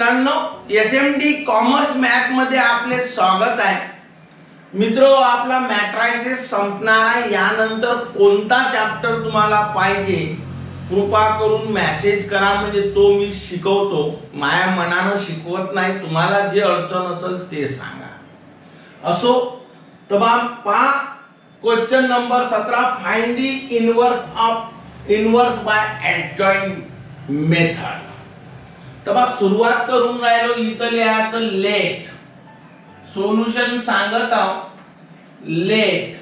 मित्रांनो, SMD commerce math मध्ये आपले स्वागत आहे. मित्रो, आपला मॅट्रायसिस संपणार आहे. यानंतर कोणता चॅप्टर तुम्हाला पाहिजे कृपा करून मेसेज करा, म्हणजे तो मी शिकवतो. माया मनानं शिकवत नाही. तुम्हाला जे अडचण असेल ते सांगा. असो तमाम पहा question number 17, find the inverse by adjoint method. तेव्हा सुरुवात करून राहिलो. इथं लिहायचं लेट. सोल्युशन सांगत आहो. लेट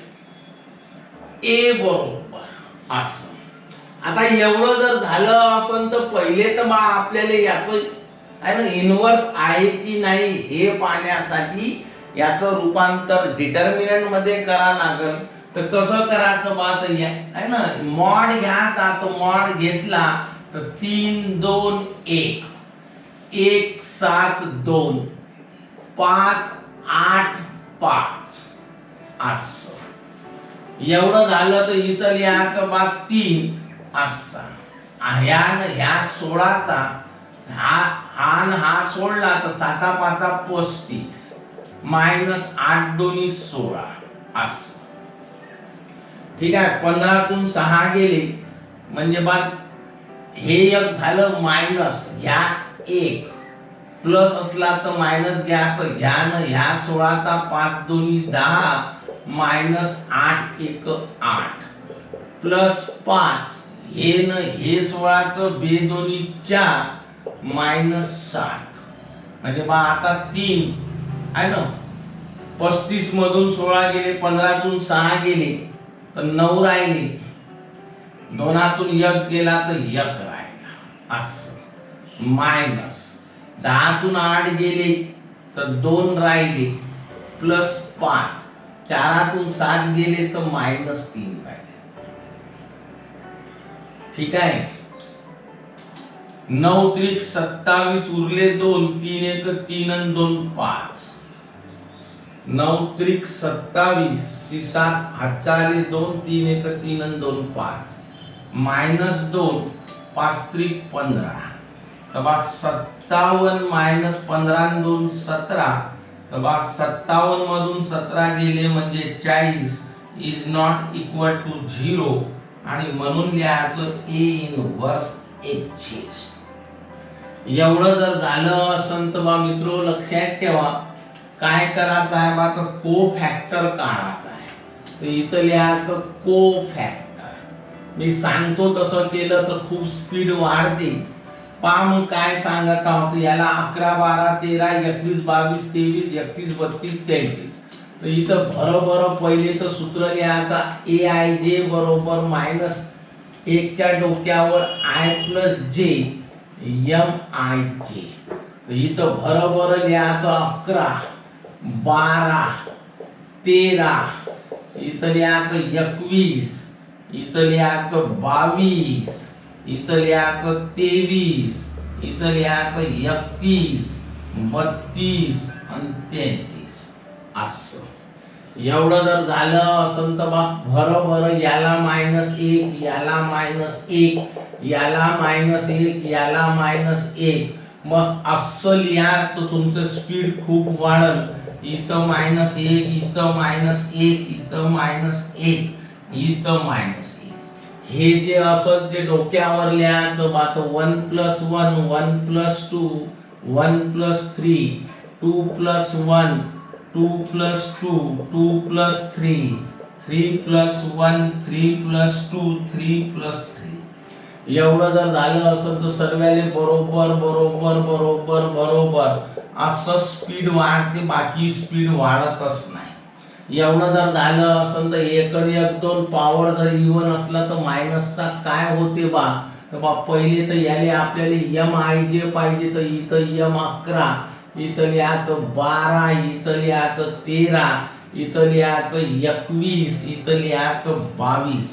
ए बरोबर असं. आता एवढं जर झालं असेल तर पहिले तर आपल्याला याचं आहे ना इनवर्स आहे की नाही हे पाहण्यासाठी याचं रूपांतर डिटर्मिनंट मध्ये करा लागेल. तर कसं करायचं बात आहे ना, मॉड घ्यायचा. तो मॉड घेतला तर 3 2 1 1 7 2 5 8 5 असं. एवढं झालं तर इथं लिहायचं बा 3 असा. ह्या 16चा हा सोडला तर 7 5 35 मायनस 8 2 16 असं. ठीक आहे. 15 तून 6 गेले म्हणजे बा हे एक झालं मायनस. ह्या 1 प्लस असला तर मायनस घ्यायचं. ह्या 16चा 5 2 10 मायनस 8 1 8 प्लस 5 हे 16चं 2 2 4 मायनस 7 म्हणजे बा आता 3 आहे ना. 35 मधून 16 गेले, 15 तून 6 गेले तर 9 राहिले. 2तून 1 गेला तर 1 राहिला असं. मायनस 10 तून 8 गेले तर 2 राहिले प्लस 5. 4 तून 7 गेले तर मायनस 3 राहिले. ठीक आहे. 9 त्रिक 27 उरले 2 3 1 3 आणि 2 5. 9 त्रिक 27 7 हातचाले 2 3 1 3 आणि 2 5 मायनस 2 5 त्रिक 15. तबा 57 मायनस 15 आणि 2 17. तबा 57 मधून 17 गेले म्हणजे 40 इज नॉट इक्वल टू 0 आणि म्हणून लिहायचं ए इनवर्स एच. एवढं जर झालं असेल तर बा मित्रो लक्षात ठेवा काय करायचं आहे बा, तर को फॅक्टर काढायचा आहे. तर इथं लिहायचं को फॅक्टर. मी सांगतो तसं केलं तर खूप स्पीड वाढते. पहा मग काय सांगत आहोत. याला 11 12 13 21 22 23 31 32 33. तर इथं बरोबर पहिले तर सूत्र लिहायचा ए आय जे बरोबर मायनस 1 च्या डोक्यावर I plus J M I जे. तर इथं बरोबर लिहायचं 11 12 13. इथं लिहायचं 21. इथं लिहायचं 22. इथं लिहायचं 23. इथं लिहायचं 31 32 आणि 33 असं. एवढं जर झालं असेल तर बा बरोबर याला मायनस 1 याला मायनस 1 याला मायनस 1 याला मायनस 1 मस्त असं लिहा तर तुमचं स्पीड खूप वाढेल. इथं मायनस 1 इथं मायनस 1 इथं मायनस 1 इथं मायनस 1. हे जे असं जे डोक्यावर लिहायचं बा तर 1 plus 1 1 plus 2 1 plus 3 2 plus 1 2 plus 2 2 plus 3 3 plus 1 3 plus 2 3 plus 3. एवढं जर झालं असेल तर सर्वाले बरोबर बरोबर बरोबर बरोबर असं स्पीड वाढते. बाकी स्पीड वाढतच नाही. एवढं जर झालं असेल तर 1 आणि 1 2 पॉवर जर इव्हन असला तर मायनसचा काय होते बा, तर बा पहिले तर याले आपल्याला एम आय जे पाहिजे. तर इथं एम 11 इथं लिहायचं 12 इथं लिहायचं 13 इथं लिहायचं 21 इथं लिहायचं 22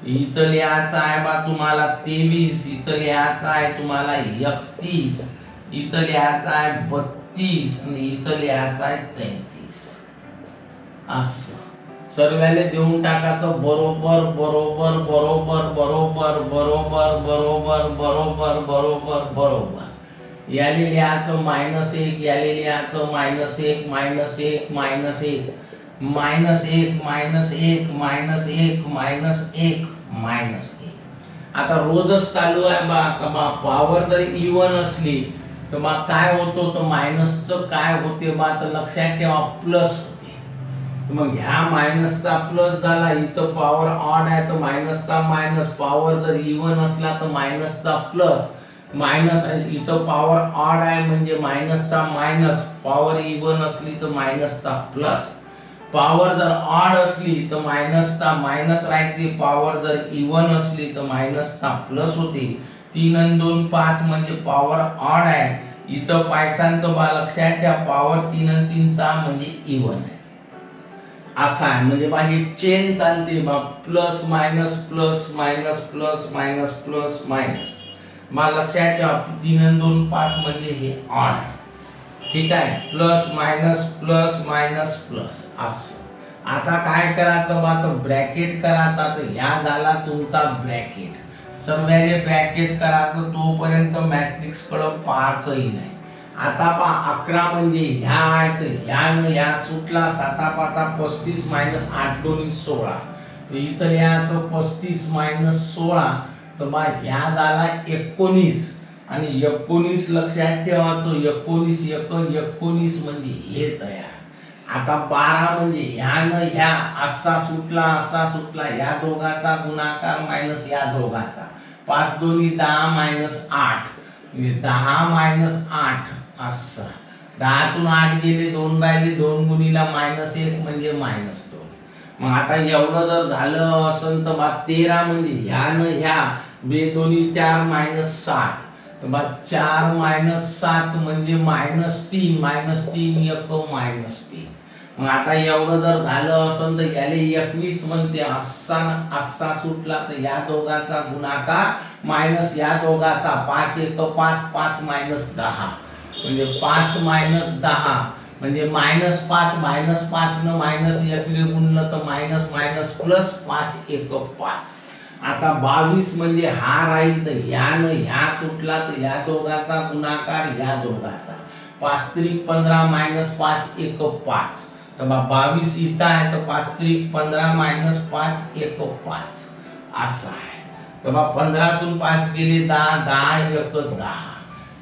इथं लिहायचं आहे बा तुम्हाला 23 इथं लिहायचं आहे तुम्हाला 31 इथं लिहायचं आहे 32 आणि इथं लिहायचं आहे 33 असं. सर्वाले देऊन टाकायचं बरोबर बरोबर बरोबर बरोबर बरोबर बरोबर बरोबर बरोबर बरोबर. याले लिहायचं -1, याले लिहायचं -1 -1 -1 -1 -1 -1 -1 आता रोजच चालू आहे बा पॉवर जर इवन असली तर मग काय होतो तर मायनसचं काय होते बा तर लक्षात ठेवा प्लस होते. तर मग ह्या मायनसचा प्लस झाला, इथं पॉवर ऑड आहे तर मायनसचा मायनस, पॉवर जर इवन असला तर मायनसचा प्लस, मायनस इथं पॉवर ऑड आहे म्हणजे मायनसचा मायनस, पॉवर इवन असली तर मायनसचा प्लस, पॉवर जर ऑड असली तर मायनसचा मायनस राहते, पॉवर जर इवन असली तर मायनसचा प्लस होते. 3 आणि 2 5 म्हणजे पॉवर ऑड आहे. इथं पायसान तर बा लक्षात ठेवा पॉवर 3 आणि 3 6 म्हणजे इवन आहे. असा आहे म्हणजे बा हे चेन चालते बा plus minus plus minus plus minus plus minus. मला लक्षात ठेवा 3 आणि 2 5 म्हणजे हे ऑड आहे. ठीक आहे, प्लस मायनस प्लस असं. आता काय करायचं बा तर ब्रॅकेट करायचा, तर ह्या झाला तुमचा ब्रॅकेट, सर्वांनी ब्रॅकेट करायचं, तोपर्यंत मॅट्रिक्स कडे पाहायचंही नाही. आता पा 11 म्हणजे ह्या आहे तर ह्यानं ह्या सुटला, 7 5 35 मायनस 8 2 16, तर इथं लिहायचं 35 मायनस 16, तर बा ह्या झाला 19 आणि 19 लक्षात ठेवा तो 19 19 म्हणजे हे तयार. आता 12 म्हणजे ह्यानं ह्या असा सुटला, या दोघाचा गुणाकार मायनस या दोघाचा, 5 2 10 मायनस 8 म्हणजे 10 मायनस 8 असं. 10 तून 8 गेले, 2 राहिले, 2 गुणीला -1 म्हणजे -2. मग आता एवढं जर झालं असेल तर बा 13 म्हणजे ह्यानं ह्या 2 दोन्ही 4 मायनस 7, तर बा 4 मायनस 7 म्हणजे -3 -3 1 -3. मग आता एवढं जर झालं असेल तर याले 21 म्हणते, असा सुटला तर या दोघाचा गुणाकार मायनस या दोघाचा, 5 1 5 5 -10 म्हणजे 5 -10 म्हणजे -5 -5 न -1 गुणलं तर मायनस प्लस 5 1 5. आता 22 म्हणजे हा राहील तर ह्यानं ह्या सुटला तर या दोघाचा गुणाकार या दोघाचा, 5 3 15 -5 1 5, तर 22 इथं आहे तर 5 3 15 -5 1 5 असं आहे. तर 15 तून 5 गेले 10 10 1 10,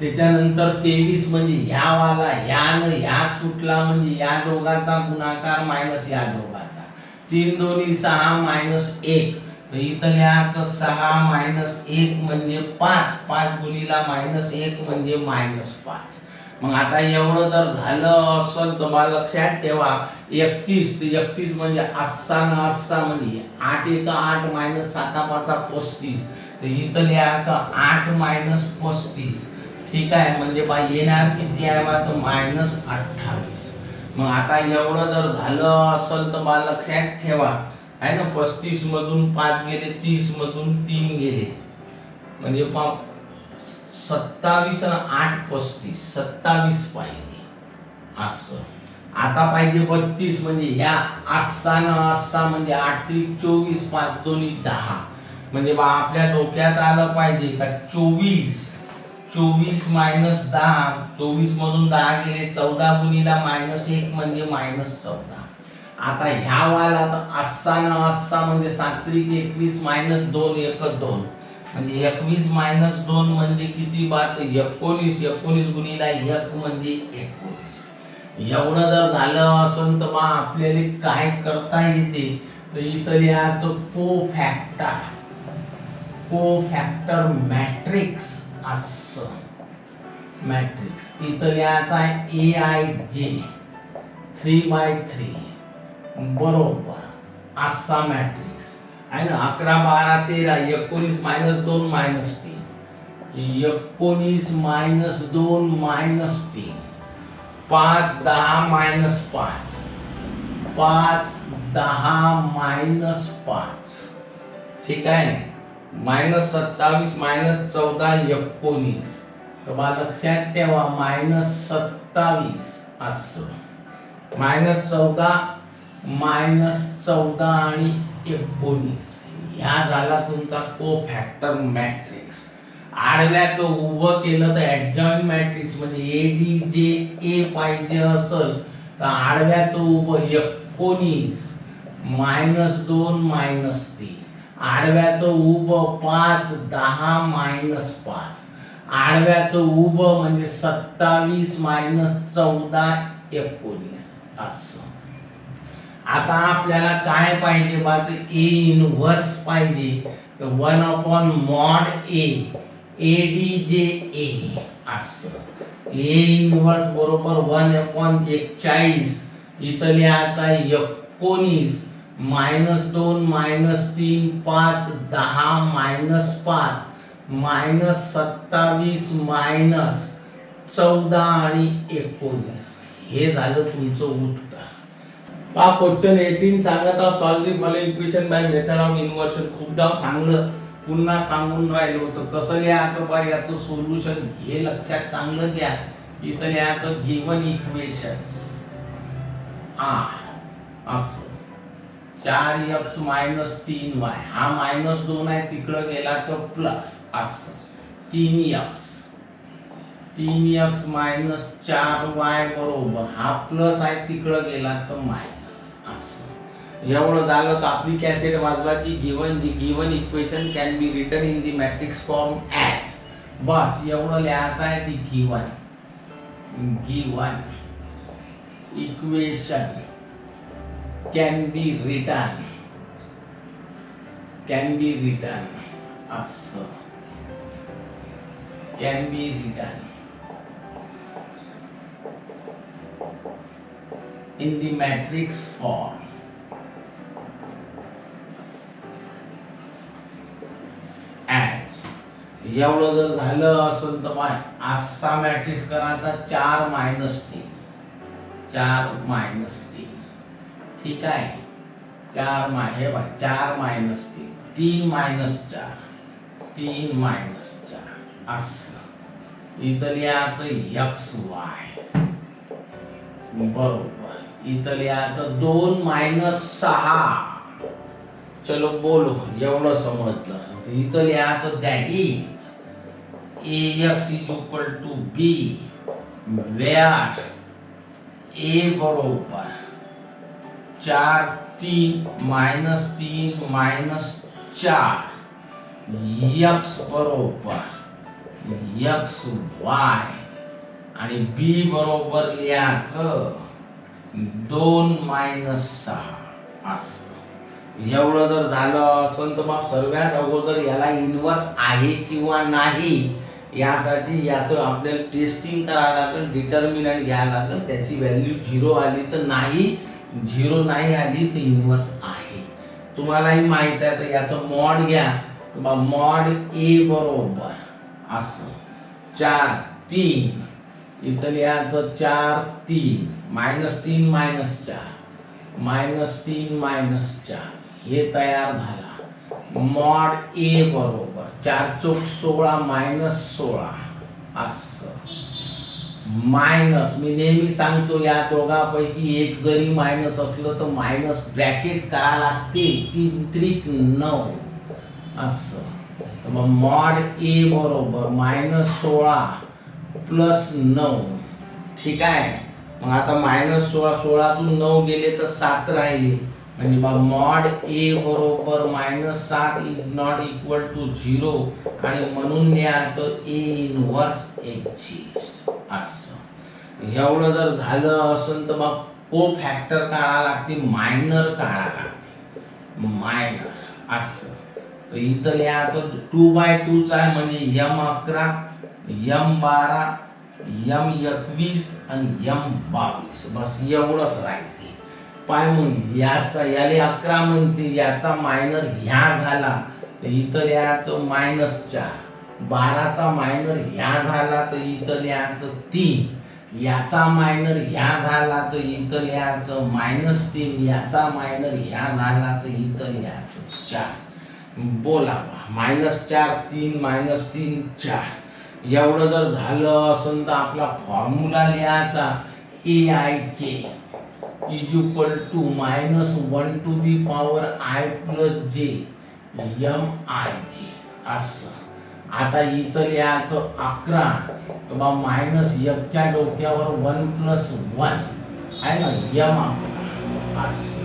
त्याच्यानंतर 23 म्हणजे ह्या वाला ह्यानं ह्या सुटला म्हणजे या दोघाचा गुणाकार मायनस या दोघाचा, 3 2 6 -1, तर इथं लिहायचं 6 -1 म्हणजे 5, 5 गुणीला -1 म्हणजे -5. मग आता एवढं जर झालं असेल तर मला लक्षात ठेवा 31, तर 31 म्हणजे असा न असा म्हणजे 8 1 8 -7 5 35, तर इथं लिहायचं 8 -35. ठीक आहे, म्हणजे बा येणार किती आहे बा तर -28. मग आता एवढं जर झालं असेल तर बा लक्षात ठेवा आहे ना, 35 मधून 5 गेले, 30 मधून 3 गेले म्हणजे 27 आणि 8 35 27 पाहिजे असं. आता पाहिजे 32 म्हणजे ह्या असा न असा म्हणजे 8 3 24 5 2 10, म्हणजे बा आपल्या डोक्यात आलं पाहिजे का 24 -10, 24 मधून 10 गेले, 14 गुणीला -1 म्हणजे -14. आता ह्या वाला तर असा न असा म्हणजे 7 3 21 -2 1 2, म्हणजे 21 -2 म्हणजे किती बात 19, 19 गुणीला 1 म्हणजे 19. एवढं जर झालं असेल तर बा आपल्याला काय करता येते तर इथं लिहायचं कोफॅक्टर मॅट्रिक्स असं. मॅट्रिक्स इथं लिहायचा आहे AIJ 3/3 बरोबर असा मॅट्रिक्स आहे ना. 11 12 13 19 -2 -3, 19 -2 -3, 5 10 -5, 5 10 -5. ठीक आहे, -27 -14 19, तर बा लक्षात ठेवा -27 असं, -14 -14 आणि 19 ह्या झाला तुमचा कोफॅक्टर मॅट्रिक्स. आडव्याचं उभं केलं तर ऍडजॉइंट मॅट्रिक्स म्हणजे एडी जे ए पाहिजे असेल तर आडव्याचं उभं 19 -2 -3, आडव्याचं उभं 5 10 -5, आडव्याचं उभं म्हणजे 27 -14 19 असं. आता आपल्याला काय पाहिजे बा तर ए इनव्हर्स पाहिजे तर 1/mod ए एडी जे ए असं. ए इनव्हर्स बरोबर 1/41 इथं लिहायचा 19 -2 -3 5 10 -5 -27 -14 आणि 19 हे झालं तुमचं उत्तर. पहा क्वेश्चन 18 सांगत आहोत solve the following equation by method of inversion. खूपदा सांगलं पुन्हा सांगून राहिलो होतं कसं लिहायचं बा याचं सोल्युशन हे लक्षात चांगलं घ्या. इथं लिहायचं गिवन इक्वेशन्स आर असं 4x - 3y हा -2 आहे तिकडं गेला तर प्लस असं 3x - 4y बरोबर हा प्लस आहे तिकडं गेला तर मायनस असं. एवढं झालं तर आपली कॅसेट वाजवायची. Given equation can be written in the matrix form as. बस एवढं लिहायचं आहे ती given equation can be written असं can be written in the matrix form as. एवढं जर झालं असेल तर काय असा मॅट्रिक्स करायचा 4 -3 ठीक आहे. 4 हे बघ 4 -3 3 -4 असं. इथं लिहायचं XY बरोबर. इथं लिहायचं 2 - 6. चलो बोलो एवढं समजलं. इथं लिहायचं that is AX = B where A बरोबर 4 3 -3 -4 X बरोबर XY आणि B बरोबर लिहायचं 2 - 6 असं. एवढं जर झालं असेल तर मग सर्वात अगोदर याला इन्व्हर्स आहे किंवा नाही यासाठी याचं आपल्याला टेस्टिंग करावं लागेल. डिटर्मिनंट घ्यावं लागेल. त्याची व्हॅल्यू 0 आली तर नाही, 0 नाही आली तर इन्व्हर्स आहे. तुम्हालाही माहित आहे तर याचं मॉड घ्या. मॉड ए बरोबर असं 4 3 इथं लिहायचं 4 3 -3 -4 हे तयार झाला. मॉड ए बरोबर 4 चौक 16 -16 असं. मायनस मी नेहमी सांगतो या दोघांपैकी एक जरी मायनस असलं तर मायनस ब्रॅकेट करा लागते 3 त्रिक 9 असं. तर मग मॉड ए बरोबर -16 + 9 ठीक आहे. मग आता -16 16तून 9 गेले तर 7 राहिले म्हणजे मग मॉड ए बरोबर -7 इज नॉट इक्वल टू 0 आणि म्हणून लिहायचं ए इनव्हर्स एक्झिस्ट असं. एवढं जर झालं असेल तर मग को फॅक्टर काढा लागते, मायनर काढा लागते मायनर असं. तर इथं लिहायचं 2/2 आहे म्हणजे M11 M12 M21 आणि M22 बस एवढंच राहते. पाय मग याचा याले 11 म्हणते याचा मायनर ह्या झाला तर इथं लिहायचं -4. 12चा मायनर ह्या झाला तर इथं लिहायचं 3. याचा मायनर ह्या झाला तर इथं लिहायचं -3. याचा मायनर ह्या झाला तर इथं लिहायचं 4. बोला -4 3 -3 4. एवढं जर झालं असेल तर आपला फॉर्म्युला लिहायचा AIK = -1 to the power I + j MIJ असं. आता इथं लिहायचं 11 तर बा मायनस एकच्या डोक्यावर 1+1 आहे ना M11 असं.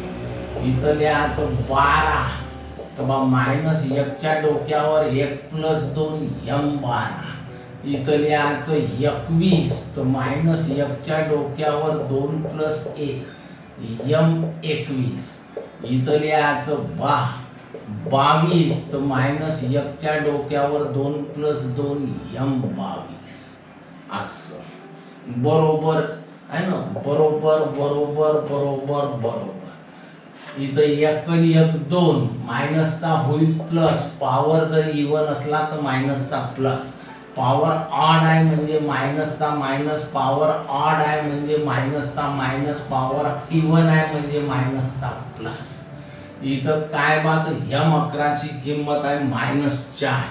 इथं लिहायचं 12 तर बा मायनस एकच्या डोक्यावर 1+2 M12. इथं लिहायचं 21 तर मायनस एकच्या डोक्यावर 2+1 M21. इथं लिहायचं 22 तर मायनस एकच्या डोक्यावर 2+2 M22 असं. बरोबर आहे ना. बरोबर बरोबर बरोबर बरोबर. इथं 1 आणि 1 2 मायनसचा होईल प्लस. पॉवर जर इवन असला तर मायनसचा प्लस. पॉवर ऑड आहे म्हणजे मायनसचा मायनस. पॉवर ऑड आहे म्हणजे मायनसचा मायनस. पॉवर इवन आहे म्हणजे मायनसचा प्लस. इथं काय बात M11 ची किंमत आहे -4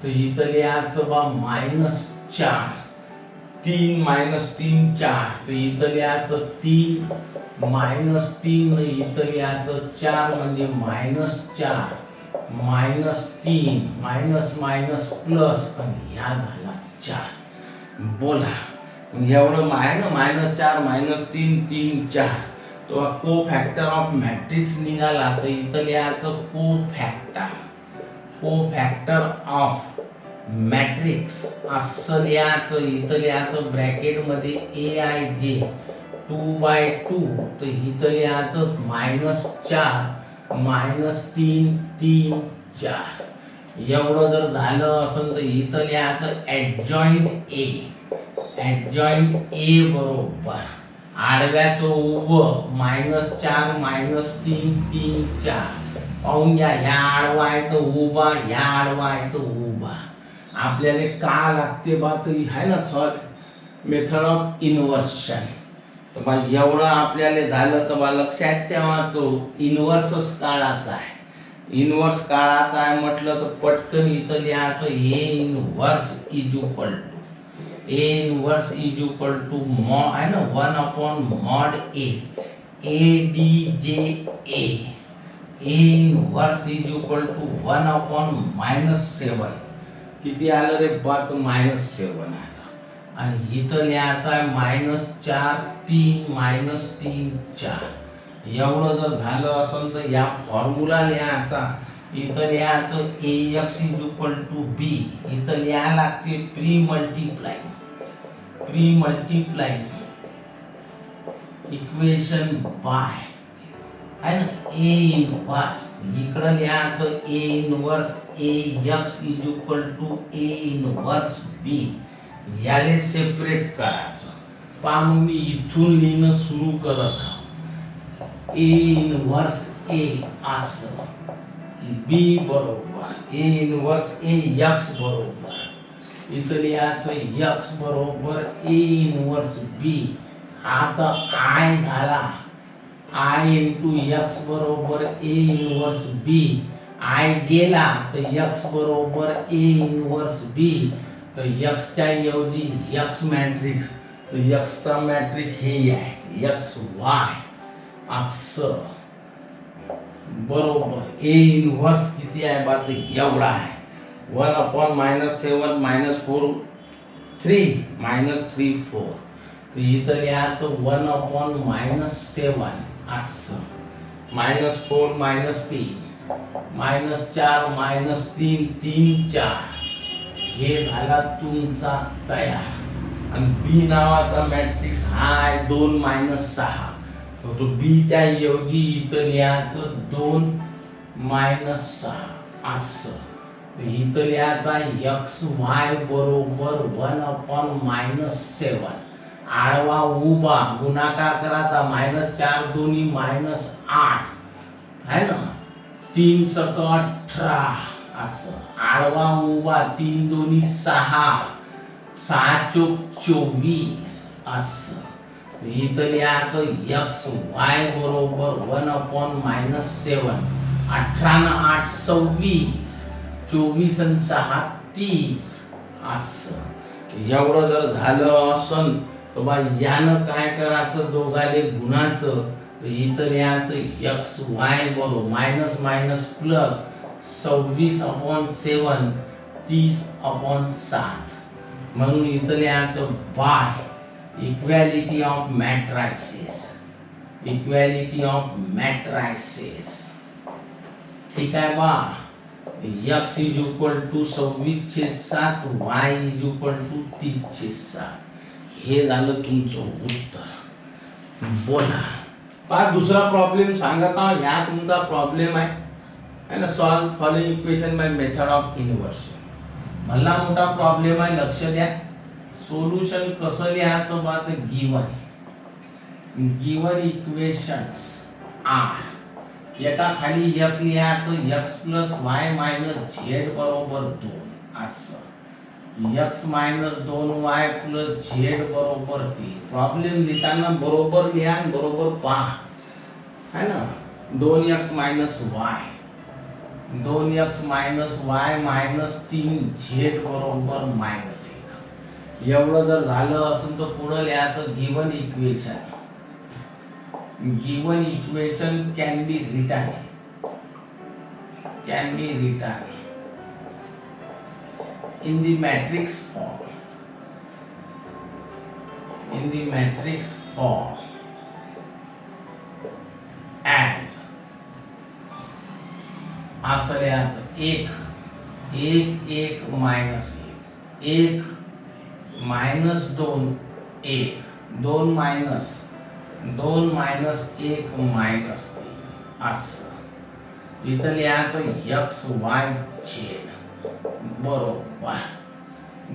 तर इथं लिहायचं बा -4. 3 -3 4 तर इथं लिहायचं 3 -3 इथं लिहायचं 4 म्हणजे -4 -3 मायनस मायनस प्लस आणि ह्या झाला 4. बोला एवढं आहे ना -4 -3 3 4 तो को फॅक्टर ऑफ मॅट्रिक्स निघाला तर इथं लिहायचं को फॅक्टर ऑफ मॅट्रिक्स असं लिहायचं. इथं लिहायचं ब्रॅकेट मध्ये AIJ 2/2 तर इथं लिहायचं -4 -3 3 4. एवढं जर झालं असेल तर इथं लिहायचं ऍडजॉइंट A बरोबर आडव्याचं उभं -4 -3 3 4. पाहून घ्या ह्या आडवा आहे तर उभा, ह्या आडवा आहे तर उभा. आपल्याला का लागते बा तरी आहे ना सॉल्व मेथड ऑफ इन्व्हर्शन. तर बा एवढं आपल्याला झालं तर बा लक्षात ठेवायचं इन्व्हर्सच काढायचा आहे. इन्व्हर्स काढायचा आहे म्हटलं तर पटकन इथं लिहायचं A inverse is equal to आहे ना 1/mod A ADJ A inverse is equal to 1/-7. किती आलं रे बा तर -7 आलं. आणि इथं लिहायचं आहे -4 3 -3 4. एवढं जर झालं असेल तर या फॉर्म्युला लिहायचा. इथं लिहायचं AX is equal to B. इथं लिहायला लागते प्री मल्टिप्लाय इक्वेशन बाय आहे ना A इन्व्हर्स. इकडं लिहायचं A inverse AX is equal to A inverse B. याले सेपरेट करायचं. पहा मी इथून लिहिणं सुरू करत आहोत. A इन्व्हर्स A असं B बरोबर A इन्व्हर्स AX बरोबर. इथं लिहायचं X बरोबर A इन्व्हर्स B. आता I झाला I इंटू X बरोबर A इन्व्हर्स B. I गेला तर X बरोबर A इन्व्हर्स B. तर X च्या ऐवजी X मॅट्रिक्स तर X चा मॅट्रिक्स हे आहे XY असं बरोबर. A इन्व्हर्स किती आहे बा तर एवढा आहे 1/-7 -4 3 -3 4. तर इथं लिहायचं 1/-7 असं -4 -3 -4 -3 3 4. हे झाला तुमचा तयार. आणि B नावाचा मॅट्रिक्स हा आहे 2 -6. तो B च्या ऐवजी इथं लिहायचं 2 -6 असं. इथं लिहायचा XY बरोबर 1/-7. आडवा उभा गुणाकार करायचा -4 दोन्ही -8 आहे ना 3 × 18 असं. आडवा उभा 3 दोन्ही 6 6 × 24 असं. इथं लिहायचं XY बरोबर 1/-7. 18 न 8 26 24 आणि 6 30 असं. एवढं जर झालं असन तर बा यानं काय करायचं दोघाले गुणाचं. तर इथं लिहायचं XY बरोबर मायनस प्लस 26/7 30/7 म्हणून इथं लिहायचं बाय इक्वॅलिटी ऑफ मॅट्रायसेस. ठीक आहे बा. x = 26/7, y = 30/7. हे झालं तुमचं उत्तर. बोला. पहा दुसरा प्रॉब्लेम सांगत आहोत. ह्या तुमचा प्रॉब्लेम आहे ना. Solve following equation by method of inversion. भला मोठा प्रॉब्लेम आहे, लक्ष द्या. सोल्युशन कसं लिहायचं बा तर गिवन इक्वेशन्स आर. एका खाली एक लिहायचं x + y - z बरोबर 2 असं. x - 2y + z बरोबर 3. प्रॉब्लेम लिहिताना बरोबर लिहा, बरोबर पहा, है ना. 2x - y 2x - y - 3z बरोबर -1. एवढं जर झालं असेल तर पुढे लिहायचं given equation can be written in the matrix form as असं लिहायचं 1 1 1 -1 1 -2 1 2 -1 -3 असं. इथं लिहायचं x y z बरोबर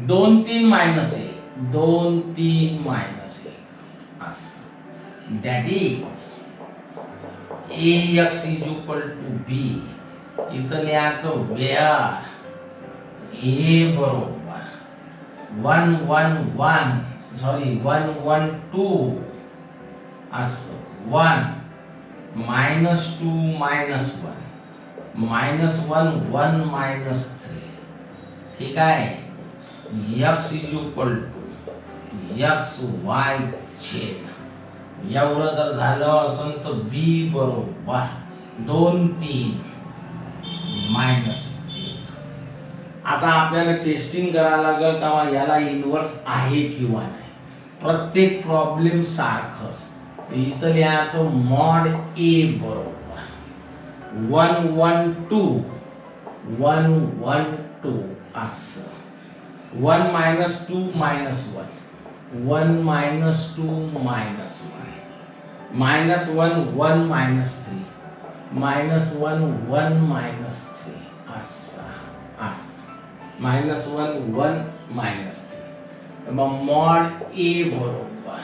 2 3 -1 2 3 -1 असं. That is ax = b. इथं लिहायचं वेअर a बरोबर 1 1 1 2 असं. 1 -2 -1 -1 1 -3. ठीक आहे. x = x y z. एवढं जर झालं असेल तर b बरोबर 2 3 -1. आता आपल्याला टेस्टिंग करायला लागेल का याला इन्व्हर्स आहे किंवा नाही. प्रत्येक प्रॉब्लेम सारखंच. इथं लिहायचं मॉड a बरोबर 1 1 2 1 1 2 असं. 1 - 2 -1 1 - 2 -1 -1 1 1 -3 -1 1 -3 असं असं. -1 1 -3. मग मॉड a बरोबर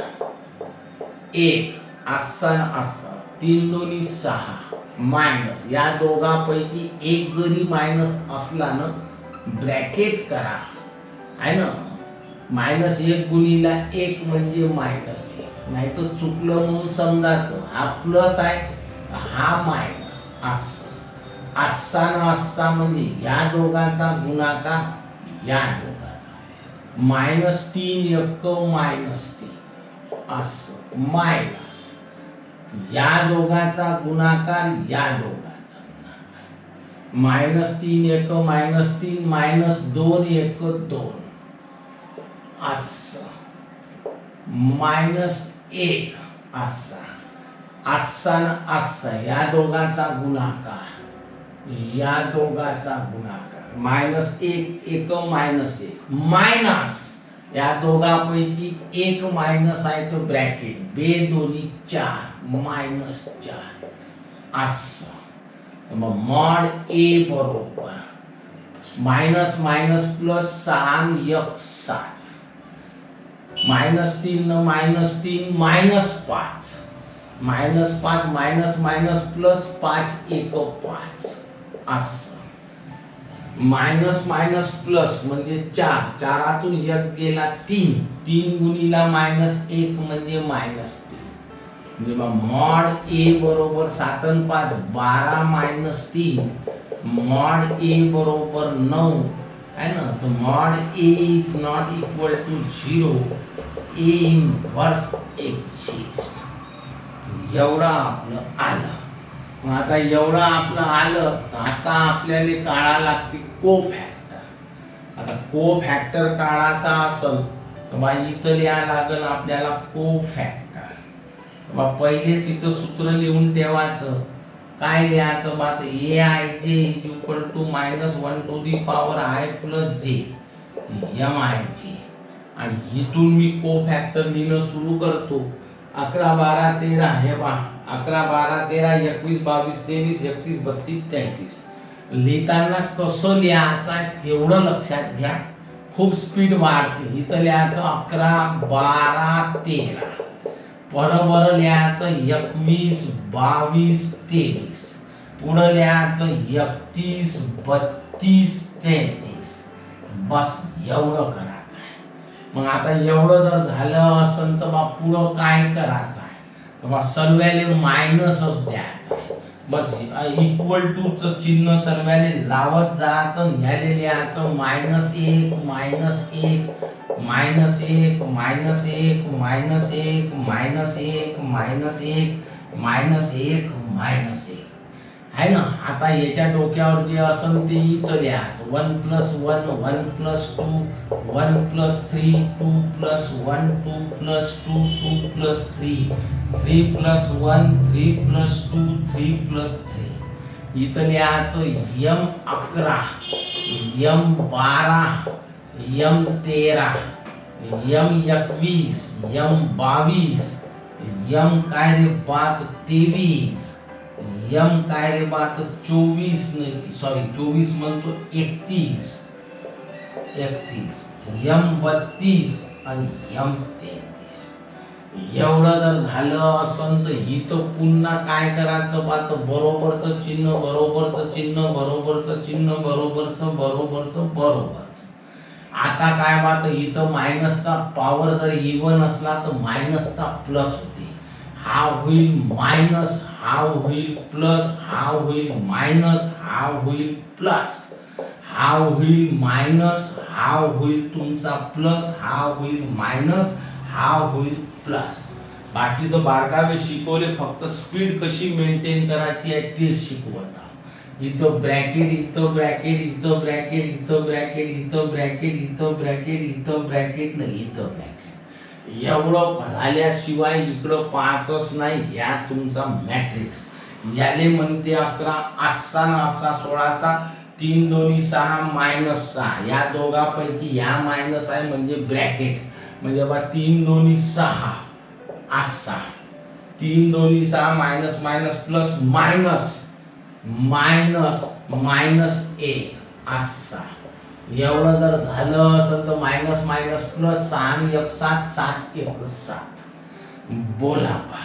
1 असं असं 3 2 6 मायनस. या दोघांपैकी एक जरी मायनस असला ना ब्रॅकेट करा, आहे ना. -1 गुणिले 1 म्हणजे -1. नाही तर चुकलं म्हणून समजायचं हा प्लस आहे हा मायनस असं. असा न असा म्हणजे या दोघांचा गुणाकार या दोघांचा. -3 1 -3 असं मायनस या दोघांचा गुणाकार या दोघांचा गुणाकार. -3 1 -3 -2 1 2 असं. -1 असा असा न असा या दोघांचा गुणाकार या दोघांचा गुणाकार. -1 1 -1 मायनस या दोघांपैकी एक मायनस आहे तो ब्रॅकेट 2 2 4 -4 असं. मग मॉड a बरोबर मायनस मायनस प्लस 6 1 7 -3 न -3 -5 -5 मायनस मायनस प्लस 5 1 5 असं. मायनस मायनस प्लस म्हणजे 4 4 1 गेला 3 3 गुणिला -1 म्हणजे -3 म्हणजे मॉड a बरोबर 7 आणि 5 12 -3 मॉड a बरोबर 9 आहे ना. तर mod a not equal to 0 a inverse exist. एवढा आपलं आलं. आता एवढं आपलं आलं तर आता आपल्याला काढा लागते कोफॅक्टर. आता को फॅक्टर काढायचा असेल तर बा इथं लिहा लागेल आपल्याला को फॅक्टर। बा पहिलेच इथं सूत्र लिहून ठेवायचं, काय लिहायचं बा A I J equal to -1 to the power I plus J M I J, आणि इथून मी को फॅक्टर लिहिणं सुरू करतो। 11 12 13 हे पहा 11 12 13 21 22 23 31 32 33 लिहिताना कसं लिहायचं तेवढं लक्षात घ्या, खूप स्पीड वाढते। इथं लिहायचं 11 12 13, बरोबर लिहायचं 21 22 23, पुढं लिहायचं 31 32 33, बस एवढं करायचं आहे। मग आता एवढं जर झालं असेल तर बा पुढं काय करायचं आहे, तर बा सर्वाले मायनसच द्यायचं आहे। बस इक्वल टू च चिन्ह सर्वाले लावत जायचं, ह्याले लिहायचं -1 -1 -1 -1 -1 आहे ना। आता याच्या डोक्यावर जे असेल ते इथं लिहायचं 1 + 1 1 + 2 1 + 3 2 + 1 2 + 2 2 + 3 3 + 1 3 + 2 3 + 3, इथं लिहायचं M11 M12 M13 M21 M22 M काय रे बात 23 यम काय रे बात 24 सॉरी 24 म्हणतो 31 यम 32 आणि यम 33। एवढं जर झालं असन तर इथं पुन्हा काय करायचं बा, तर बरोबरचं चिन्ह बरोबरचं चिन्ह बरोबरचं चिन्ह बरोबरचं बरोबरचं बरोबर। आता काय बा, तर इथं मायनसचा पॉवर जर इवन असला तर मायनसचा प्लस होते, हा होईल मायनस, हा होईल प्लस, हा होईल मायनस, हा होईल प्लस, हा होईल मायनस, हा होईल तुमचा प्लस, हा होईल मायनस, हा होईल प्लस। बाकी तर बारकावे शिकवले, फक्त स्पीड कशी मेंटेन करायची आहे तेच शिकवत आहोत। इथं ब्रॅकेट इथं ब्रॅकेट इथं ब्रॅकेट इथं ब्रॅकेट इथं ब्रॅकेट इथं ब्रॅकेट इथं ब्रॅकेट नाही इथं ब्रॅकेट, एवढं झाल्याशिवाय इकडं पाचच नाही। या तुमचा मॅट्रिक्स याले म्हणते 11 असा ना असा 16चा 3 2 6 -6, या दोघांपैकी या मायनस आहे म्हणजे ब्रॅकेट, म्हणजे बा 3 2 6 असा 3 2 6 minus minus plus minus minus -1 असा। एवढं जर झालं असेल तर मायनस मायनस प्लस 6 आणि 1 7 7 1 7 बोला बा।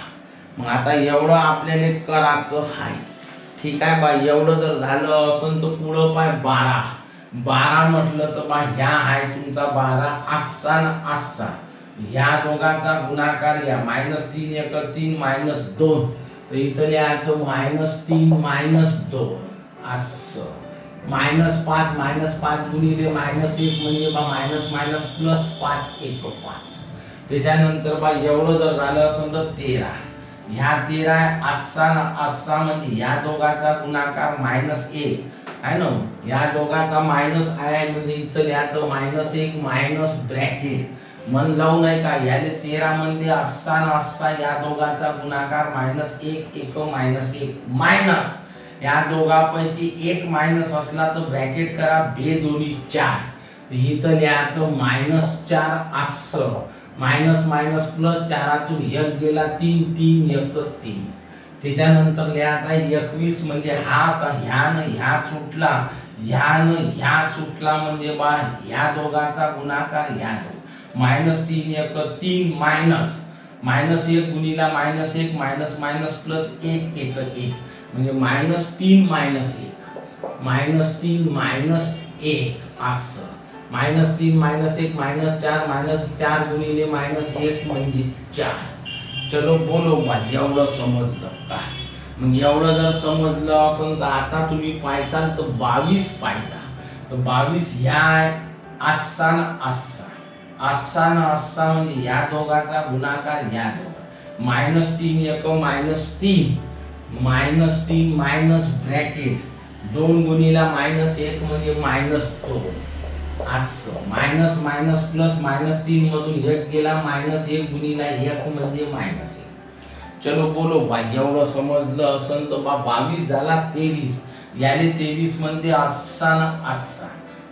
मग आता एवढं आपल्याला करायचं आहे, ठीक आहे बा। एवढं जर झालं असेल तर पुढं पाय 12 म्हटलं तर बा ह्या आहे तुमचा 12 असा ना असा, या दोघांचा गुणाकार या -3 1 3 -2, तर इथं लिहायचं -3 -2 असं। -5 गुणिले -1 म्हणजे बा मायनस मायनस प्लस 5 1 5, त्याच्यानंतर बा एवढं जर झालं असेल तर 13, ह्या 13 असा ना असा म्हणजे या दोघांचा गुणाकार -1 आहे ना, या दोघांचा मायनस आहे म्हणजे इथं लिहायचं -1 मायनस ब्रॅकेट मन लावू नाही का, याले 13 म्हणजे असा ना असा या दोघांचा गुणाकार -1 1 -1 मायनस, या दोघांपैकी एक मायनस असला तर ब्रॅकेट करा 2 2 4, तर इथं लिहायचं -4 असं, मायनस मायनस प्लस 4तून 1 गेला 3 3 1 3, त्याच्यानंतर लिहायचा 21 म्हणजे हा ह्यानं ह्या सुटला, ह्यानं ह्या सुटला म्हणजे बा ह्या दोघांचा गुणाकार ह्या -3 1 3 -1 गुणिला -1 मायनस मायनस प्लस 1 1 1 म्हणजे -3 -1 असं, -3 -1 -4 गुणिले -1 म्हणजे 4। चलो बोलो बा, एवढं समजलं का? मग एवढं जर समजलं असेल तर आता तुम्ही पाहिसाल तर 22 पाहिला, तर 22 ह्या असा ना असा, असा ना असा म्हणजे या दोघांचा गुणाकार या दोघा, -3 1 -3 मायनस ब्रॅकेट 2 गुणिला -1 म्हणजे -2, असं मायनस मायनस प्लस -3 मधून 1 गेला -1 गुणिला 1 म्हणजे -1. चलो बोलो बाई, एवढं समजलं असन तर 22 झाला 23. याले 23 म्हणते असा ना असा.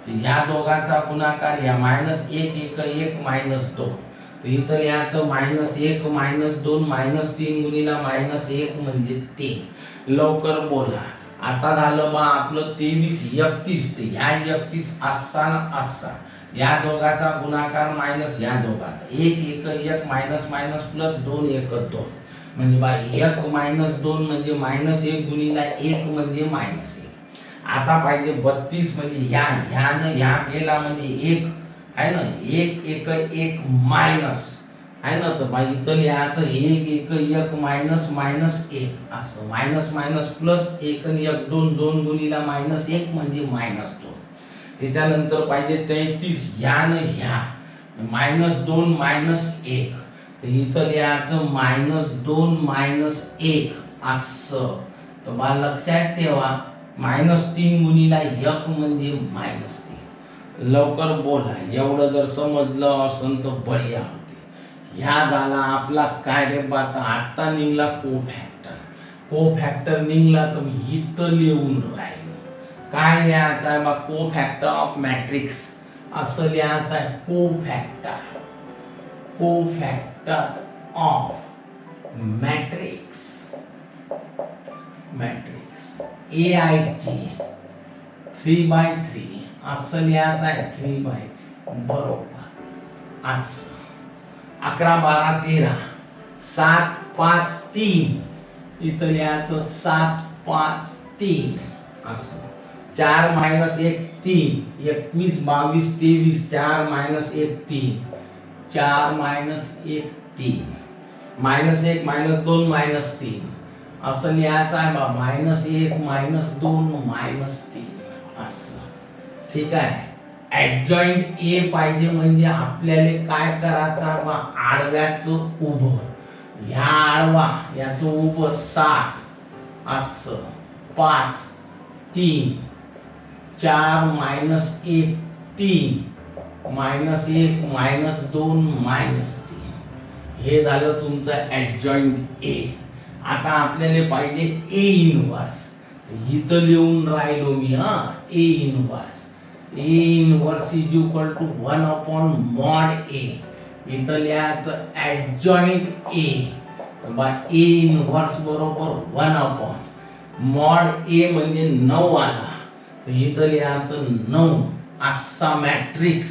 ह्या दोघांचा गुणाकार या -1 1 1 -2. तर इथं याचं -1 -2 -3 गुणिला -1 म्हणजे 3. लवकर बोला. आता झालं बा आपलं 23 31. ते ह्या 31 असा ना असा. या दोघांचा गुणाकार मायनस या दोघांचा 1 1 1 प्लस 2 1 2 म्हणजे बा 1 -2 म्हणजे -1 गुणिला 1 म्हणजे -1. आता पाहिजे 32 म्हणजे ह्यानं ह्या गेला म्हणजे 1 आहे ना 1 1 1 मायनस आहे ना. तर बा इथं लिहायचं 1 1 1 -1 असं मायनस प्लस 1 आणि 1 2 2 गुणिला -1 म्हणजे -2. त्याच्यानंतर पाहिजे 33 ह्यानं ह्या -2 -1. तर इथं लिहायचं -2 -1 असं. तर बा लक्षात ठेवा -3 गुणिला 1 म्हणजे -3. लवकर बोला. एवढं जर समजलं असेल तर बढिया होते. ह्या झाला आपला काय रे बाता. आता निघला कोफॅक्टर निघला. तर मी इथं लिहून राहिलो काय लिहायचं आहे बा कोफॅक्टर ऑफ मॅट्रिक्स असं लिहायचं आहे. कोफॅक्टर ऑफ मॅट्रिक्स AI ची 3/3 असं लिहायचं आहे. 3/3 बरोबर असं. 11 12 13 7 5 3 इथं लिहायचं 7 5 3 असं. 4 -1 3 21 22 23 4 -1 3 4 -1 3 -1 -2 -3 असं लिहायचं आहे बा. -1 -2 -3 असं. ठीक आहे. ऍडजॉइंट ए पाहिजे म्हणजे आपल्याला काय करायचं बा आडव्याचं उभं. ह्या आडवा याचं उभं 7 असं 5 3 4 -1 3 -1 -2 -3. हे झालं तुमचं ऍडजॉइंट ए. आता आपल्याला पाहिजे ए इनव्हर्स. इथं लिहून राहिलो मी A inverse. A inverse is equal to 1/mod A. इथं लिहायचं ऍडजॉइंट ए. बा ए इनव्हर्स बरोबर 1/mod ए म्हणजे 9 आला. तर इथं लिहायचं 9 असा मॅट्रिक्स.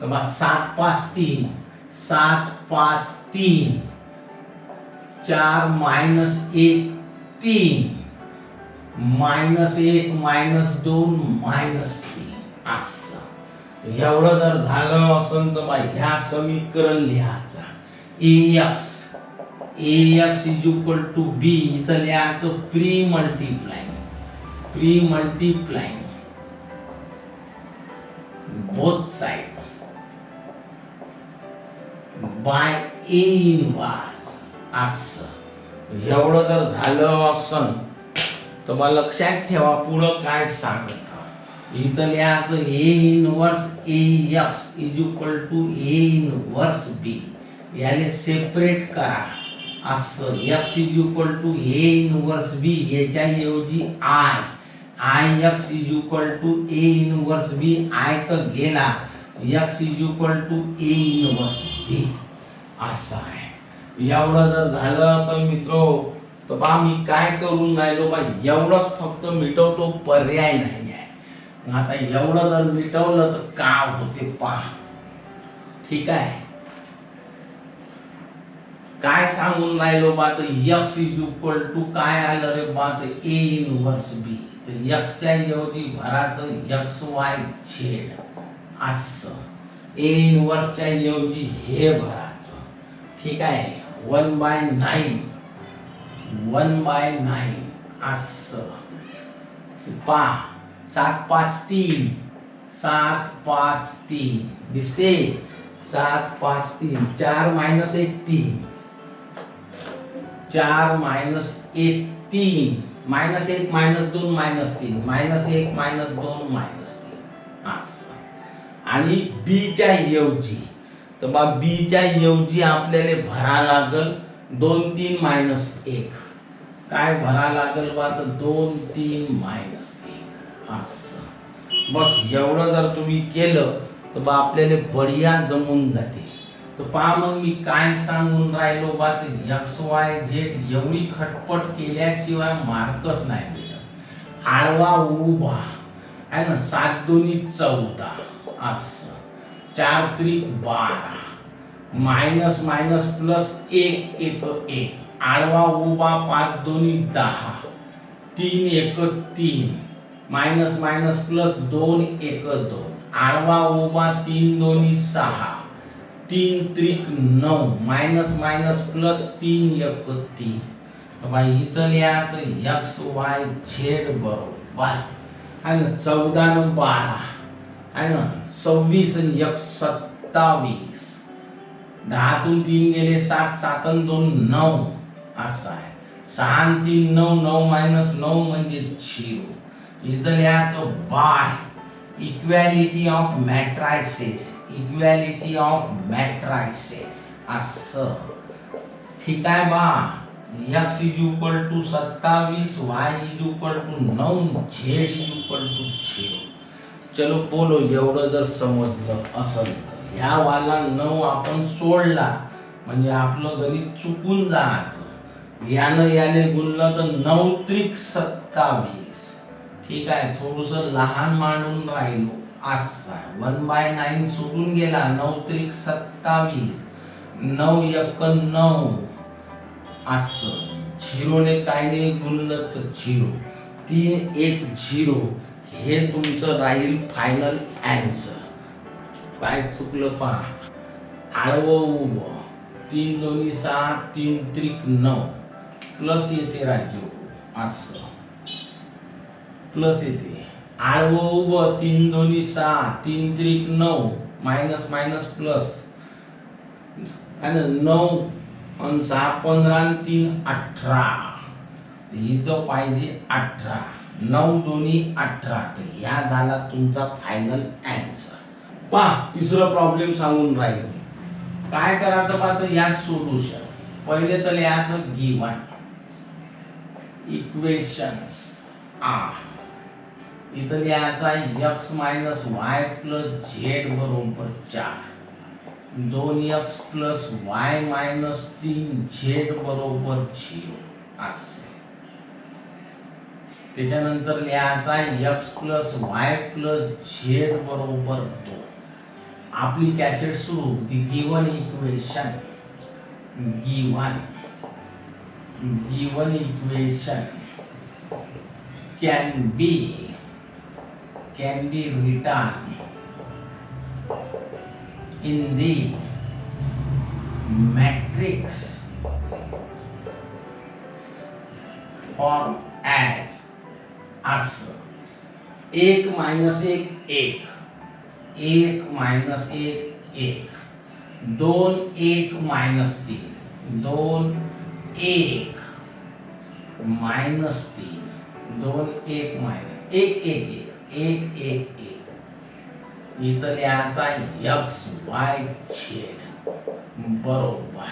तर बा 7 5 3 7 5 3 4 -1 3 -1 -2 -3 असं. एवढं जर झालं असेल तर बा ह्या समीकरण लिहायचं AX is equal to B. इथं लिहायचं pre multiplying both side by A inverse असं. एवढं जर झालं असन तर बा लक्षात ठेवा पुढं काय सांगत. इथं लिहायचं A inverse AX is equal to A inverse B. याले सेपरेट करा असं. X is equal to A inverse B याच्या ऐवजी IX is equal to A inverse B. I तर गेला. X is equal to A inverse B असं आहे. एवढं जर झालं असं मित्रो तर बा मी काय करून राहिलो बा एवढंच फक्त मिटवतो, पर्याय नाही आहे. आता एवढं जर मिटवलं तर काय होते पहा. ठीक आहे. काय सांगून राहिलो बा तर X इज इक्वल टू काय आलं रे बा तर ए इनव्हर्स बी. तर X च्या ऐवजी भराचं XYZ असं. ए इनव्हर्स च्या ऐवजी हे भराचं. ठीक आहे. 1/9 असं. पा 7 5 3 7 5 3 दिसते. 7 5 3 4 -1 3 4 -1 3 -1 -2 -3 -1 -2 -3 असं. आणि बी च्या ऐवजी, तर बा बी च्या ऐवजी आपल्याला भरा लागल 2 3 मायनस 1. काय भरा लागल बा, तर 2 3 मायनस 1 असं. बस एवढं जर तुम्ही केलं तर बा आपल्याला बढिया जमून जाते. तर पहा मग मी काय सांगून राहिलो बा, तर एक्स वाय झेड एवढी खटपट केल्याशिवाय मार्कच नाही मिळत. आडवा उभा आहे ना, 7 दोन्ही 14 असं, 4 त्रिक 12, मायनस मायनस प्लस 1 1 1, आडवा उभा 5 दोन्ही 10, 3 1 3, मायनस मायनस प्लस 2 1 2, आडवा उभा 3 दोन्ही 6, 3 त्रिक 9, मायनस मायनस प्लस 3 1 3. तर बाई इथं लिहायचं एक्स वाय झेड बरोबर आहे ना, 14 न 12 आहे ना, 26 आणि 1 27, 10 तून 3 गेले 7, 7 आणि 2 9 असं आहे. 6 आणि 3 9, 9 मायनस 9 म्हणजे 0. इथं लिहायचं by equality of matrices, equality of matrices असं. ठीक आहे बा, x is equal to 27, y is equal to 9, z is equal to 0. चलो बोलो, एवढं जर समजलं असेल तर ह्या वाला 9 आपण सोडला म्हणजे आपलं गणित चुकून जायचं. यानं याने गुणलं तर 9 त्रिक 27. ठीक आहे, थोडस लहान मांडून राहिलो असं. 1/9 सुटून गेला, 9 त्रिक 27, 9 1 9 असं. 0 ने काय नाही गुणलं तर 0, 3 1 0. हे तुमचं राहील फायनल आन्सर. काय चुकलं पहा, आडवं उभं 3 दोन्ही 6, 3 त्रिक 9, प्लस येते राजू असं, प्लस येते. आडवं उभं 3 दोन्ही 6, 3 त्रिक 9, मायनस मायनस प्लस आणि 9 आणि 6 15 आणि 3 18. इथं पाहिजे 18, 9 दोन्ही 18. तर या झाला तुमचा फायनल आन्सर. पहा तिसरा प्रॉब्लेम सांगून राहील. काय करायचं पाहतं, या सोल्युशन पहिले तर लिहायचं गिवन इक्वेशन्स आर. इथं लिहायचा x minus Y plus Z बरोबर 4, 2x plus y minus 3z बरोबर 0 असं. त्याच्यानंतर लिहायचा x plus y plus Z बरोबर 2. आपली कॅसेट सुरू होती given equation, given equation can be written in the matrix form as असं. 1 minus 1 1, 1 minus 1 1, 2 1 minus 3, 2 1 minus 3, 2 1 minus 1 1 1 1 1 1. इथं लिहायचा एक्स वाय झेड बरोबर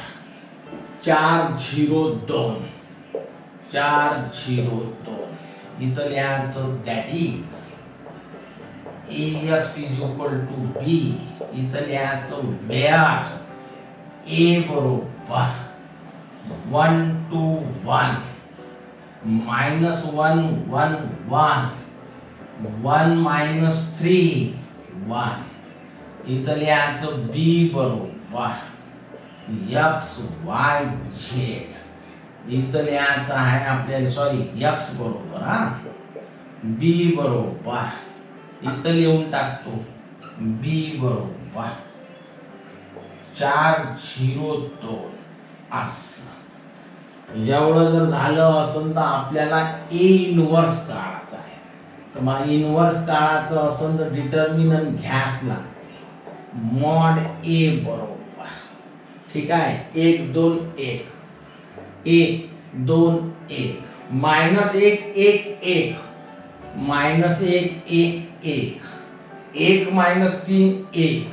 4 0 2, 4 0 2. इथं लिहायचं that is ax is equal to b. इथं लिहायचं वेअर a बरोबर 1 2 1, मायनस 1 1 1, 1 मायनस 3 1. इथं लिहायचं b बरोबर x y z. इथं लिहायचं आहे आपल्याला, सॉरी x बरोबर b बरोबर, इथं लिहून टाकतो b बरोबर 4 0 2 असं. एवढं जर झालं असेल तर आपल्याला a इनव्हर्स काढायचं आहे. तर मग इनव्हर्स काढायचं असेल तर डिटर्मिनंट घ्यास लागते, मॉड a बरोबर. ठीक आहे, 1 2 1, 1 2 1, मायनस 1 1 1, मायनस 1 1 1, 1 मायनस 3 1,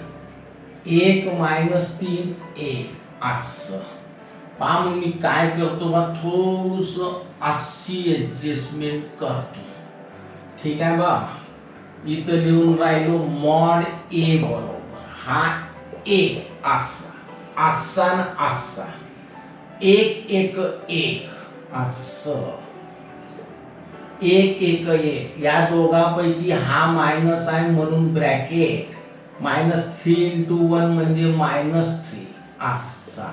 1 मायनस 3 1 असं. पहा मग मी काय करतो बा, थोडस अशी ऍडजस्टमेंट करतो. ठीक आहे बा. इथं लिहून राहिलो मॉड ए बरोबर हा 1 असा असा न असा 1 1 1 असं 1 1 1. या दोघांपैकी हा मायनस आहे म्हणून ब्रॅकेट -3 × 1 म्हणजे -3 असा.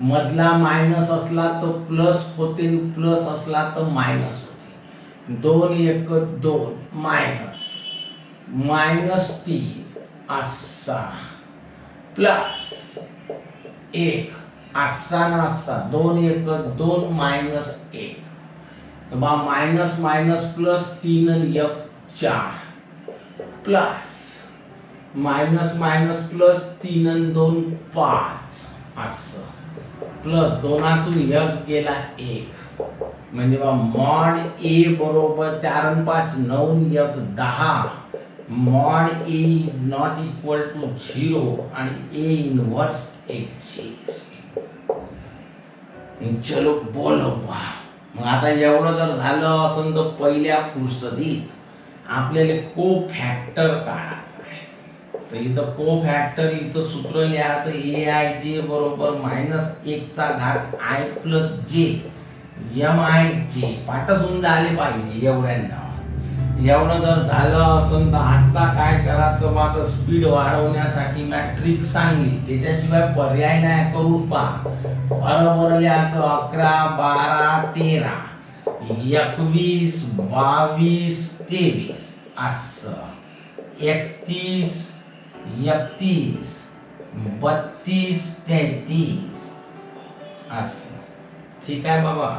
मधला मायनस असला तर प्लस होते, प्लस असला तर मायनस होते. 2 1 2 -3 असा प्लस 1 असा ना असा 2 1 2 -1. तर बा मायनस मायनस प्लस 3 आणि 1 4 प्लस मायनस मायनस प्लस 3 आणि 2 5 असं प्लस 2तून 1 गेला 1 म्हणजे बा मॉड ए बरोबर 4 आणि 5 9 1 10. Mod A not equal to 0 आणि ए इनवर्स एक्झिस्ट. चलो बोलो बा. मग आता एवढं जर झालं असं तर पहिल्या फुरसतीत आपल्याला को फॅक्टर काढायचा आहे. तर इथं को फॅक्टर इथं सूत्र लिहायचं ए आय जे बरोबर -1 I plus J M I जे. पाठच होऊन झाले पाहिजे एवढ्यांना. एवढं जर झालं असं तर आता काय करायचं बा, तर स्पीड वाढवण्यासाठी मॅट्रिक्स सांगली त्याच्याशिवाय पर्याय नाही. करून पहा बरोबर लिहायचं 11 12 13 21 22 23 असं 31 31 32 33 असं. ठीक आहे बाबा.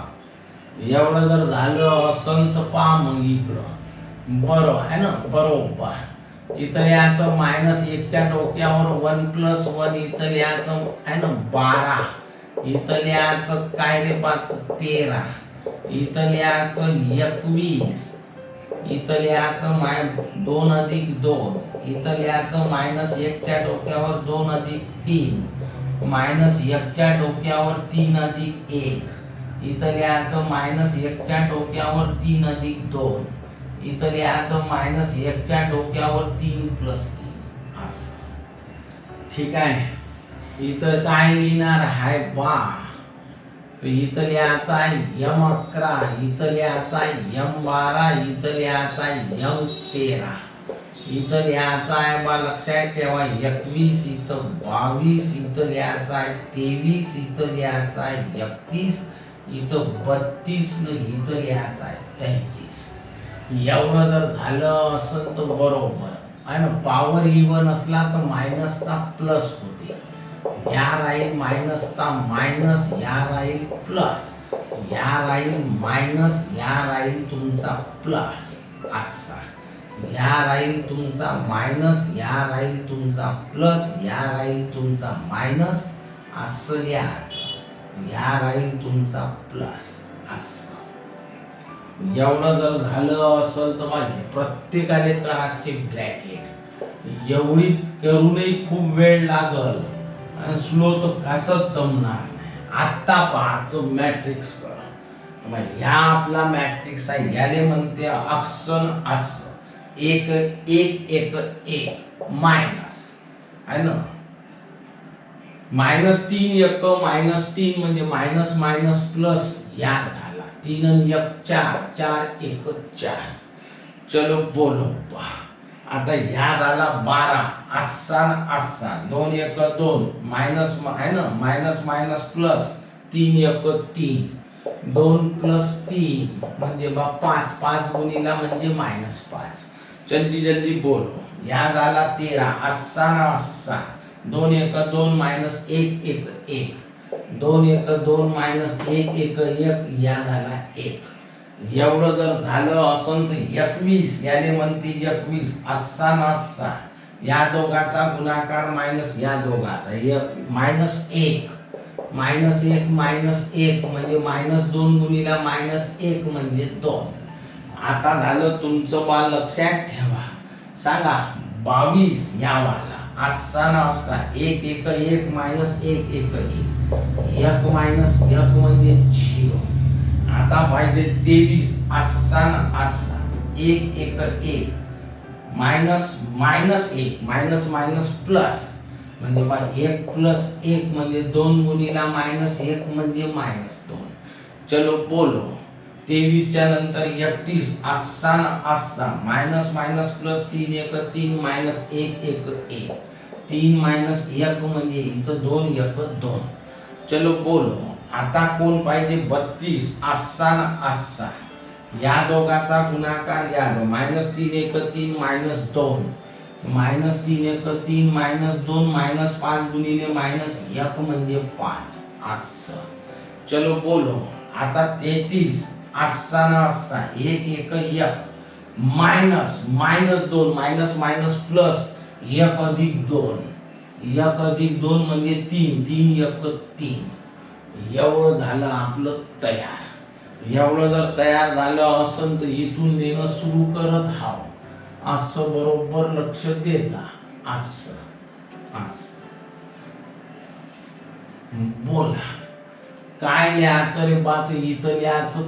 एवढं जर झालं असं तर पहा मग इकडं बरोबर आहे ना. बरोबर इथं लिहायचं -1च्या डोक्यावर 1 + 1 इथं लिहायचं आहे ना 12. इथं लिहायचं काय रे बा 13. इथं लिहायचं 21. इथं लिहायचं -2 + 2. इथं लिहायचं -1च्या डोक्यावर 2 + 3 -1च्या डोक्यावर 3 + 1. इथं लिहायचं -1च्या डोक्यावर 3 + 2. इथं लिहायचं -1च्या डोक्यावर 3 + 3 असं. ठीक आहे. इथं काय लिहिणार आहे बा, तर इथं लिहायचं आहे M11. इथं लिहायचं आहे M12. इथं लिहायचं आहे M13. इथं लिहायचं आहे बा लक्षात ठेवा 21. इथं 22. इथं लिहायचं आहे 23. इथं लिहायचं आहे 31. इथं 32 न इथं लिहायचं आहे 33. एवढं जर झालं असं तर बरोबर आहे ना. पॉवर इव्हन असला तर मायनसचा प्लस होते. या राहील मायनसचा मायनस, या राहील प्लस, या राहील मायनस, या राहील तुमचा प्लस असा. या राहील तुमचा मायनस, या राहील तुमचा प्लस, या राहील तुमचा मायनस असं लिहायचं. या राहील तुमचा प्लस असं. एवढं जर झालं असेल तर बघा प्रत्येकाने करायचे ब्रॅकेट. एवढी करूनही खूप वेळ लागल आणि स्लो तर कसंच जमणार नाही. आत्ता पाहायचं मॅट्रिक्स करा. ह्या आपला मॅट्रिक्स आहे. याले म्हणते अक्षर असं 1 1 1 1 मायनस आहे ना. -3 1 -3 म्हणजे मायनस मायनस प्लस या झाला 3 आणि 1 4 4 1 4. चलो बोलो बा. आता ह्या झाला 12 असा असा 2 1 2 मायनस आहे ना मायनस मायनस प्लस 3 1 3 2 + 3 म्हणजे बा 5 5 गुणिला म्हणजे -5. जल्दी जल्दी बोलो. ह्या झाला 13 असा ना असा 2 1 2 -1 1 1 2 1 2 -1 1 1 या झाला 1. एवढं जर झालं असं तर 21 याने म्हणते 21 असा ना असा. या दोघाचा गुणाकार मायनस या दोघाचा -1 -1 -1 म्हणजे -2 गुणिला -1 म्हणजे 2. आता झालं तुमचं बा लक्षात ठेवा. सांगा 22 यावाला असा ना असा 1 1 1 मायनस 1 1 1 1 मायनस 1 म्हणजे 0. आता पाहिजे 23 असा ना असा 1 1 1 minus minus 1 minus minus plus म्हणजे 1 प्लस 1 म्हणजे 2 गुणिला मायनस 1 म्हणजे मायनस 2. चलो बोलो 23 च्या नंतर 31 असा ना असा minus minus plus 3 1 3 minus 1 1 1 3 minus 1 म्हणजे इथं 2 1 2. चलो बोलो आता कोण पाहिजे 32 असा ना असा या दोघाचा गुणाकार या दो minus 3 1 3 minus 2 minus 3 1 3 minus 2 minus 5 गुणिले मायनस 1 म्हणजे 5 असं. चलो बोलो आता 33 असा ना असा 1 1 1 minus minus 2 minus minus plus 1 अधिक 2 1 अधिक 2 म्हणजे 3 3 1 3. एवढं झालं आपलं तयार. एवढं जर तयार झालं असेल तर इथून नेणं सुरू करत हाव असं बरोबर लक्ष देता असं असं बोला काय लिहायचं रे बात इथं लिहायचं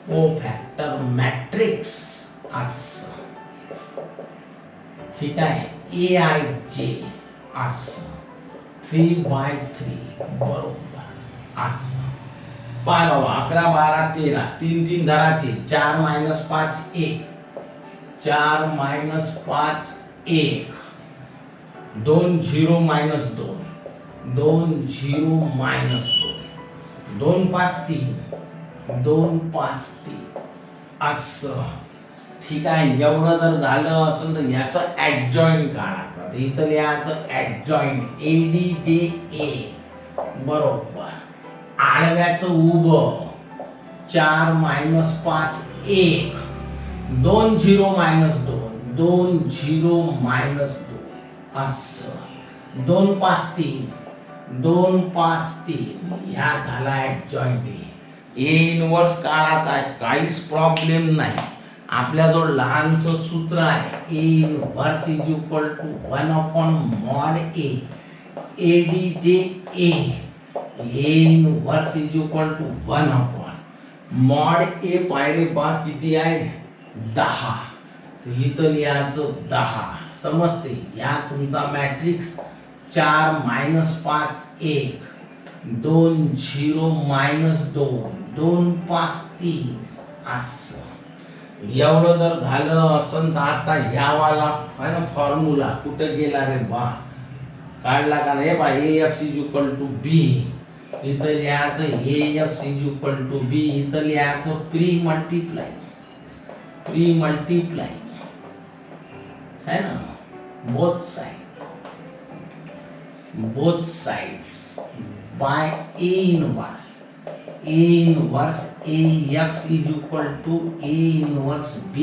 कोफॅक्टर मॅट्रिक्स असं. ठीक आहे AIJ असं 3/3 बरोबर असं. पाय बाबा 11 12 13 3 3 धराचे 4 मायनस 5 1 4 मायनस 5 1 2 0 मायनस 2 2 0 मायनस 2 2 5 3 2 5 3 असं. ठीक आहे एवढं जर झालं असेल तर याचं ऍडजॉइंट काढायचं. इथं लिहायचं ऍडजॉइंट ADJA बरोबर. आडव्याचं उभं 4 मायनस 5 1 2 0 मायनस 2 2 0 मायनस 2 असं 2 5 3 2 5 3 ह्या झाला ऍडजॉइंट. ए इनवर्स काढायचा आहे काहीच प्रॉब्लेम नाही. आपल्याजवळ लहानसं सूत्र आहे A inverse is equal to 1 upon mod A ADJA A inverse is equal to 1 upon mod A पायरे बा किती आहे 10. तर इथं लिहायचं 10 समजते. या तुमचा मॅट्रिक्स 4 मायनस 5 1 2 0 मायनस 2 2 5 3 असं. एवढं जर झालं असं तर आता यावाला आहे ना फॉर्म्युला कुठे गेला रे बा काढला का नाही बा AX is equal to B. इथं लिहायचं AX is equal to B. इथं लिहायचं प्री मल्टीप्लाय है ना both sides by A inverse AX is equal to A inverse B.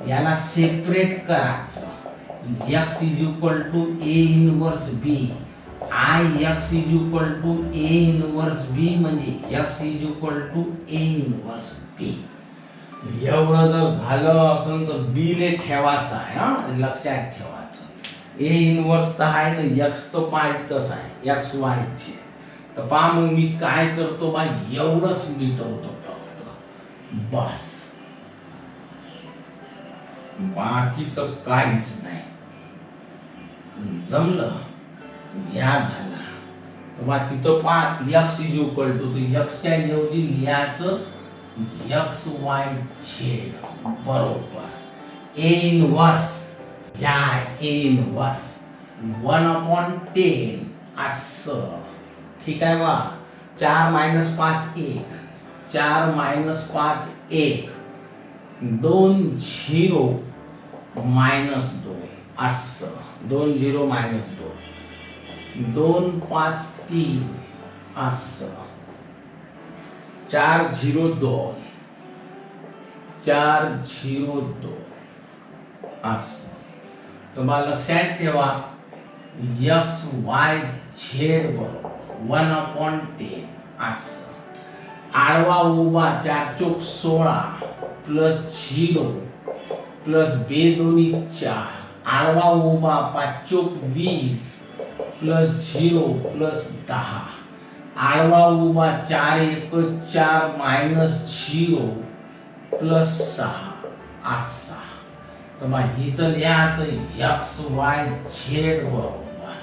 याला सेपरेट करायचं. X is equal to A inverse B. IX is equal to A inverse B म्हणजे X is equal to A inverse B. एवढं जर झालं असेल तर B ले ठेवायचं आहे हा लक्षात ठेवायचं. A इनवर्स तर आहे ना X तर माहीतच आहे XY ची. तर पहा मग मी काय करतो बा एवढंच मिटवतो फक्त बस बाकी तर काहीच नाही. जमलं या झाला तर बा तिथं पहा X is equal to X च्या ऐवजी लिहायचं XYZ बरोबर. A इनवर्स या A इनवर्स 1 अपॉन 10 असं. ठीक आहे बा 4 मायनस 5 1 4 मायनस 5 1 2 0 मायनस 2 असं 2 0 मायनस 2 2 5 3 असं 4 0 2 4 0 2 असं. तर मला लक्षात ठेवा XYZ बरोबर 1 अपॉन 10 असं. आडवा उभा 4 चौक 16 प्लस 0 प्लस बे दोन्ही 4 आडवा उभा 5 चोक 20 प्लस 0 प्लस 10 आडवा उभा 4 1 4 मायनस 0 प्लस 6 असा. तर मग इथं लिहायचं एक्स वाय झेड बरोबर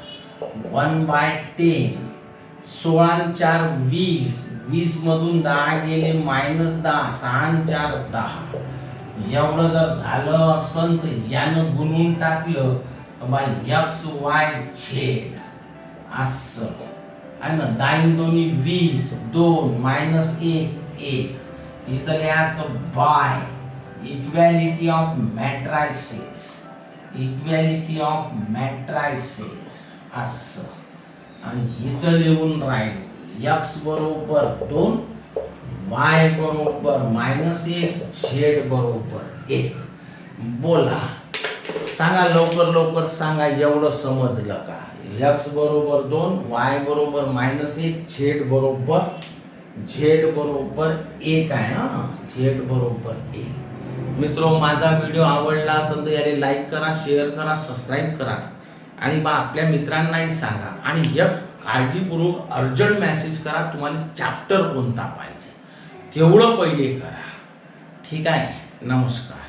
1/10 16 आणि 4 20 20 मधून 10 गेले मायनस 10 6 आणि 4 10. एवढं जर झालं असन तर यानं गुणून टाकलं तर बाय एक्स वाय झेड असं आहे ना. 10 दोन्ही 20 2 मायनस 1 1 इथं लिहायचं by equality of matrices equality of matrices असं. आणि इथं लिहून राहील एक्स बरोबर 2 वाय बरोबर -1 झेड बरोबर 1. बोला सांगा लवकर लवकर सांगा एवढं समजलं का. एक्स बरोबर 2 वाय बरोबर -1 झेड बरोबर 1 आहे. हा झेड बरोबर 1. मित्रो माझा व्हिडिओ आवडला असेल तर याला लाईक करा शेअर करा सबस्क्राईब करा आणि बा आपल्या मित्रांनाही सांगा. आणि एक काळजीपूर्वक अर्जंट मेसेज करा तुम्हाला चॅप्टर कोणता पाहिजे तेवढं पहिले करा. ठीक आहे. नमस्कार.